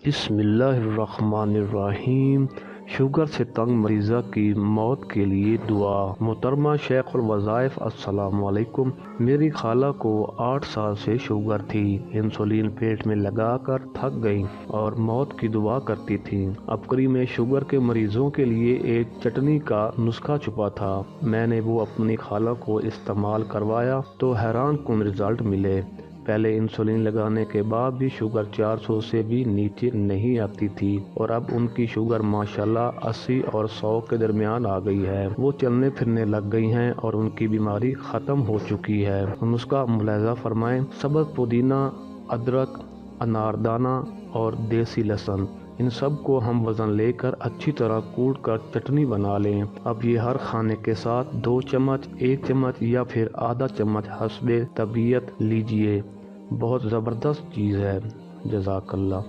बिस्मिल्लाहिर्रहमानिर्रहीम। शुगर से तंग मरीज़ा की मौत के लिए दुआ। मोहतरमा शेख और वज़ाइफ, अस्सलाम वालेकुम। मेरी खाला को 8 साल से शुगर थी। इंसुलिन पेट में लगाकर थक गई और मौत की दुआ करती थी। अबकरी में शुगर के मरीजों के लिए एक चटनी का नुस्खा छुपा था। मैंने वो अपनी खाला को इस्तेमाल करवाया तो हैरान कुन रिजल्ट मिले। पहले इंसुलिन लगाने के बाद भी शुगर 400 से भी नीचे नहीं आती थी और अब उनकी शुगर माशाल्लाह 80 और 100 के दरमियान आ गई है। वो चलने फिरने लग गई हैं और उनकी बीमारी ख़त्म हो चुकी है। नुस्खा मुलाहिज़ा फरमाएं। सब्ज़ पुदीना, अदरक, अनारदाना और देसी लहसुन, इन सब को हम वज़न लेकर अच्छी तरह कूट कर चटनी बना लें। अब ये हर खाने के साथ 2 चम्मच, 1 चम्मच या फिर आधा चम्मच हस्बे तबीयत लीजिए। बहुत ज़बरदस्त चीज़ है। जज़ाकल्लाह।